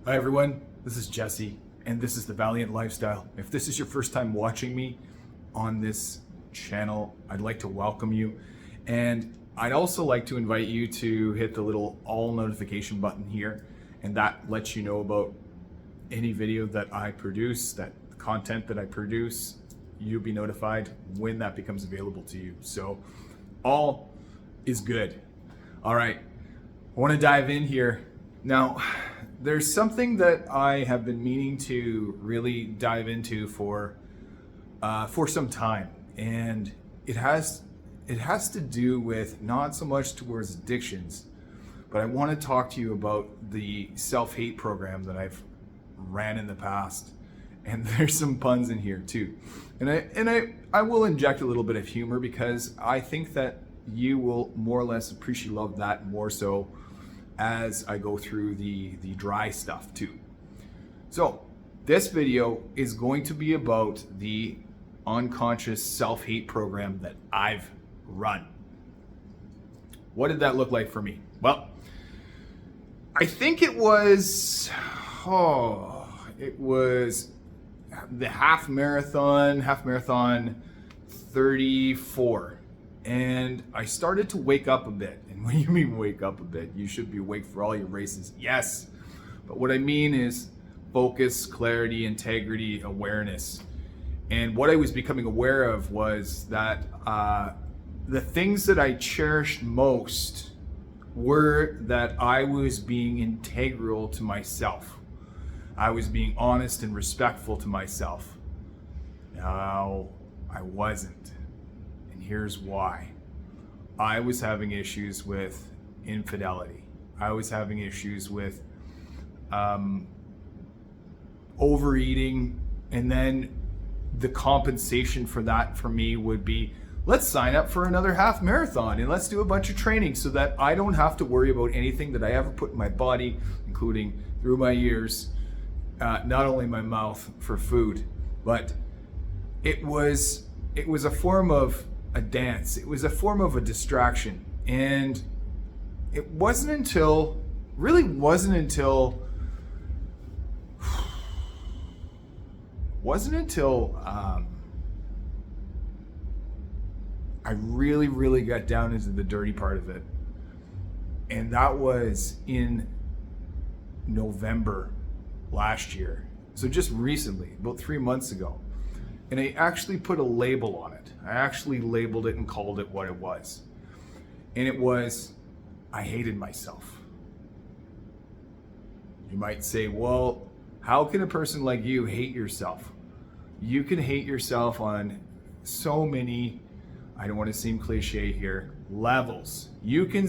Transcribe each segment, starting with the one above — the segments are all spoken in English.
Hi everyone, this is Jesse, and this is The Valiant Lifestyle. If this is your first time watching me on this channel, I'd like to welcome you. And I'd also like to invite you to hit the little all notification button here, and that lets you know about any video that I produce, that content that I produce. You'll be notified when that becomes available to you. So all is good. All right, I want to dive in here. Now, there's something that I have been meaning to really dive into for some time, and it has to do with not so much towards addictions, but I want to talk to you about the self-hate program that I've ran in the past, and there's some puns in here too, and I will inject a little bit of humor because I think that you will more or less appreciate love that more so as I go through the dry stuff too. So this video is going to be about the unconscious self-hate program that I've run. What did that look like for me? Well, I think it was the half marathon 34. And I started to wake up a bit. And when you mean wake up a bit, you should be awake for all your races. Yes. But what I mean is focus, clarity, integrity, awareness. And what I was becoming aware of was that the things that I cherished most were that I was being integral to myself. I was being honest and respectful to myself. Now, I wasn't. Here's why. I was having issues with infidelity. I was having issues with overeating, and then the compensation for that for me would be, let's sign up for another half marathon and let's do a bunch of training so that I don't have to worry about anything that I ever put in my body, including through my ears, not only my mouth for food, but it was a form of a dance. It was a form of a distraction. And it wasn't until I really got down into the dirty part of it. And that was in November last year. So just recently, about 3 months ago. And I actually put a label on it. I actually labeled it and called it what it was. And it was, I hated myself. You might say, well, how can a person like you hate yourself? You can hate yourself on so many, I don't want to seem cliche here, levels. You can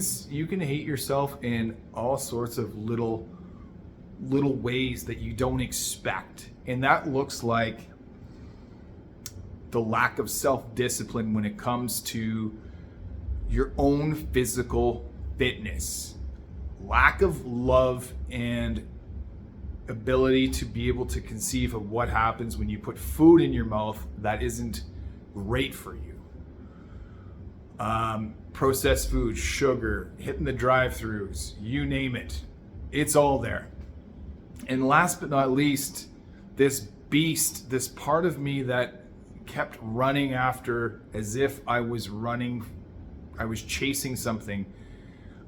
hate yourself in all sorts of little ways that you don't expect. And that looks like the lack of self-discipline when it comes to your own physical fitness, lack of love and ability to be able to conceive of what happens when you put food in your mouth that isn't great for you. Processed food, sugar, hitting the drive-thrus, you name it, it's all there. And last but not least, this beast, this part of me that kept running after as if I was chasing something.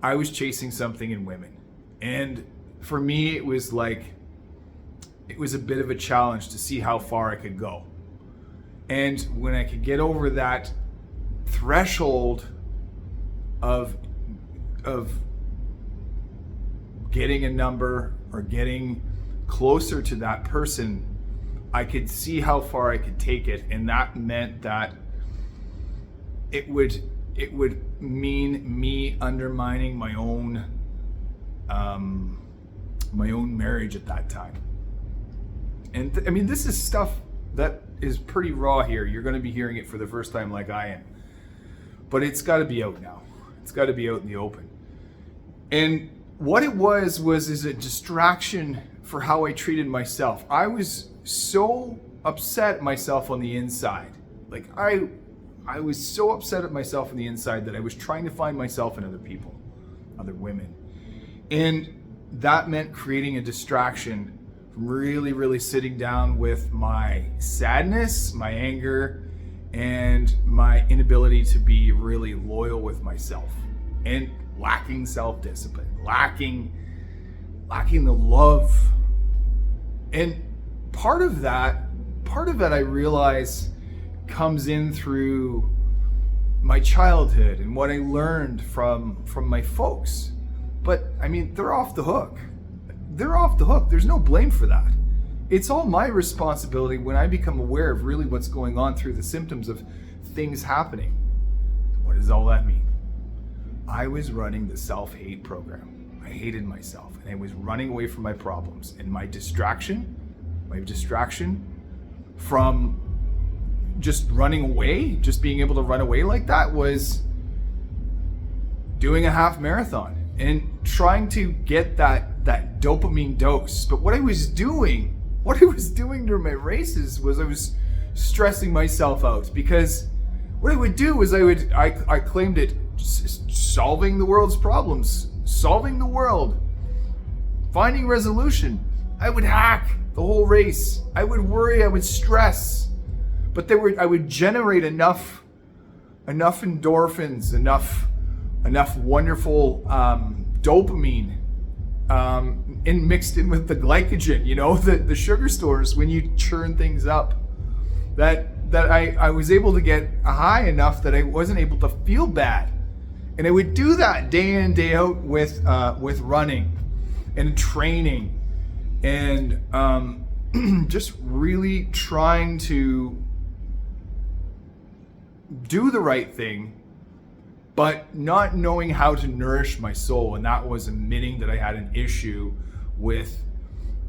I was chasing something in women. And for me, it was a bit of a challenge to see how far I could go. And when I could get over that threshold of getting a number or getting closer to that person, I could see how far I could take it, and that meant that it would mean me undermining my own marriage at that time. And I mean, this is stuff that is pretty raw here. You're going to be hearing it for the first time, like I am, but it's got to be out now. It's got to be out in the open. And what it was a distraction for how I treated myself. I was so upset at myself on the inside. Like I was so upset at myself on the inside that I was trying to find myself in other people, other women. And that meant creating a distraction from really, really sitting down with my sadness, my anger, and my inability to be really loyal with myself, and lacking self-discipline, lacking the love. And part of that I realize comes in through my childhood and what I learned from my folks. But I mean, they're off the hook. They're off the hook. There's no blame for that. It's all my responsibility when I become aware of really what's going on through the symptoms of things happening. What does all that mean? I was running the self-hate program. I hated myself and I was running away from my problems. And my distraction from just running away, just being able to run away like that, was doing a half marathon and trying to get that dopamine dose. But what I was doing during my races was I was stressing myself out, because what I would do was I claimed it solving the world's problems, solving the world, finding resolution. I would hack the whole race. I would worry, I would stress, but I would generate enough endorphins, enough wonderful dopamine, and mixed in with the glycogen, the sugar stores when you churn things up, that I was able to get a high enough that I wasn't able to feel bad. And I would do that day in, day out with running and training, and just really trying to do the right thing, but not knowing how to nourish my soul. And that was admitting that I had an issue with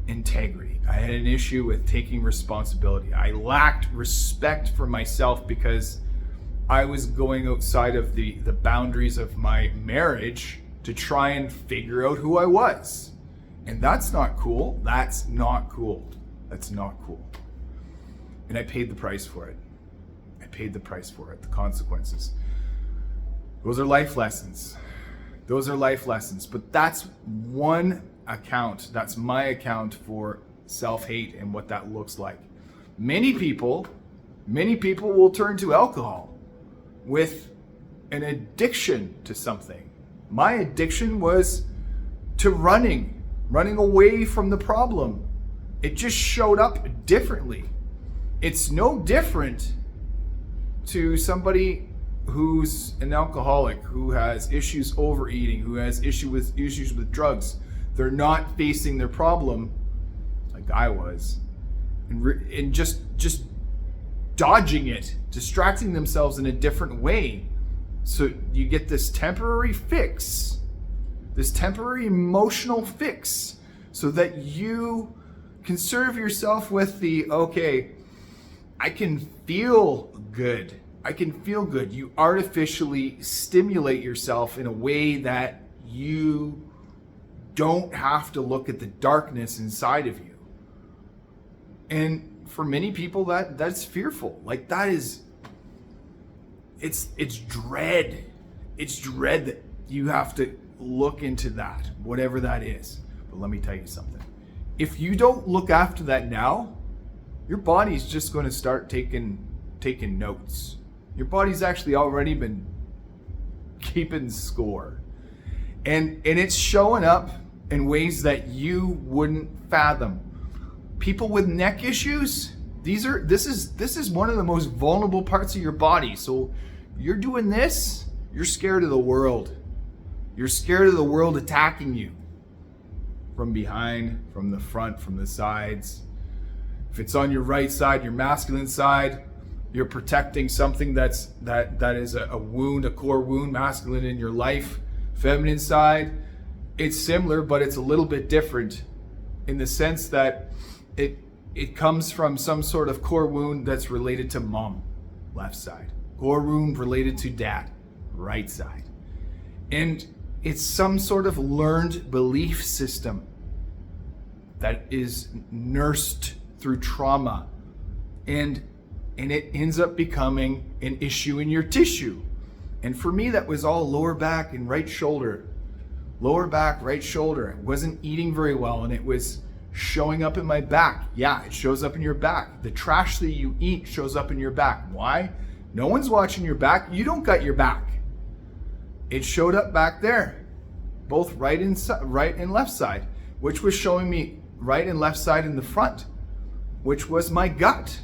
integrity. I had an issue with taking responsibility. I lacked respect for myself because I was going outside of the boundaries of my marriage to try and figure out who I was. And that's not cool. That's not cool. That's not cool. And I paid the price for it. The consequences. Those are life lessons. But that's one account. That's my account for self-hate and what that looks like. Many people will turn to alcohol with an addiction to something. My addiction was to running away from the problem. It just showed up differently. It's no different to somebody who's an alcoholic, who has issues overeating, who has issues with drugs. They're not facing their problem like I was, and just dodging it, distracting themselves in a different way. So you get this temporary fix, this temporary emotional fix, so that you can serve yourself with okay, I can feel good. You artificially stimulate yourself in a way that you don't have to look at the darkness inside of you. And for many people, that's fearful. Like, that is, it's dread. It's dread that you have to look into that, whatever that is. But let me tell you something. If you don't look after that now, your body's just going to start taking notes. Your body's actually already been keeping score. And it's showing up in ways that you wouldn't fathom. People with neck issues, this is one of the most vulnerable parts of your body. So you're doing this, you're scared of the world. You're scared of the world attacking you from behind, from the front, from the sides. If it's on your right side, your masculine side, you're protecting something that is a wound, a core wound, masculine in your life. Feminine side, it's similar, but it's a little bit different in the sense that it comes from some sort of core wound that's related to mom, left side. Core wound related to dad, right side. And it's some sort of learned belief system that is nursed through trauma. And it ends up becoming an issue in your tissue. And for me, that was all lower back and right shoulder. lower back, right shoulder. I wasn't eating very well and it was showing up in my back. Yeah, it shows up in your back. The trash that you eat shows up in your back. Why? No one's watching your back. You don't got your back. It showed up back there, both right and left side, which was showing me right and left side in the front, which was my gut.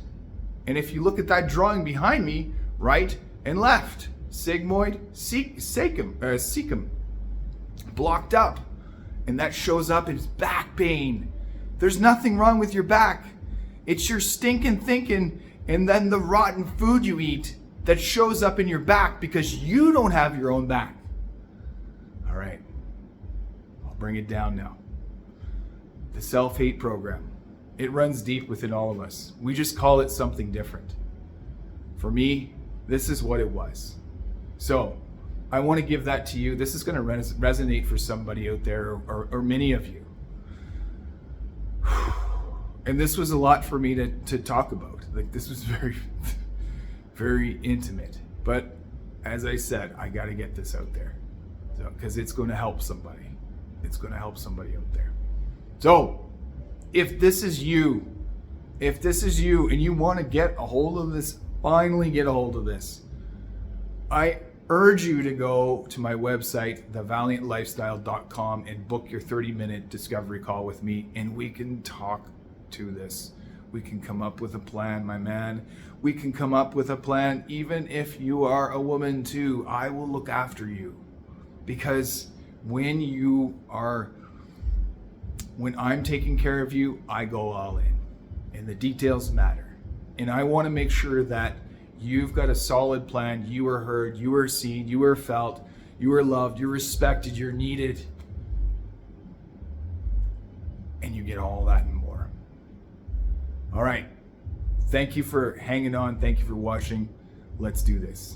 And if you look at that drawing behind me, right and left, sigmoid, cecum, blocked up. And that shows up as back pain. There's nothing wrong with your back. It's your stinking thinking and then the rotten food you eat that shows up in your back because you don't have your own back. All right, I'll bring it down now. The self-hate program. It runs deep within all of us. We just call it something different. For me, this is what it was. So I want to give that to you. This is going to resonate for somebody out there or many of you. And this was a lot for me to talk about. Like, this was very, very intimate. But as I said, I got to get this out there. So, because it's going to help somebody. It's going to help somebody out there. So, if this is you and you want to get a hold of this, finally get a hold of this, I urge you to go to my website, thevaliantlifestyle.com, and book your 30-minute discovery call with me, and we can talk to this. We can come up with a plan, my man. We can come up with a plan. Even if you are a woman too, I will look after you. Because when I'm taking care of you, I go all in. And the details matter. And I want to make sure that you've got a solid plan. You are heard, you are seen, you are felt, you are loved, you're respected, you're needed. And you get all that and more. All right. Thank you for hanging on. Thank you for watching. Let's do this.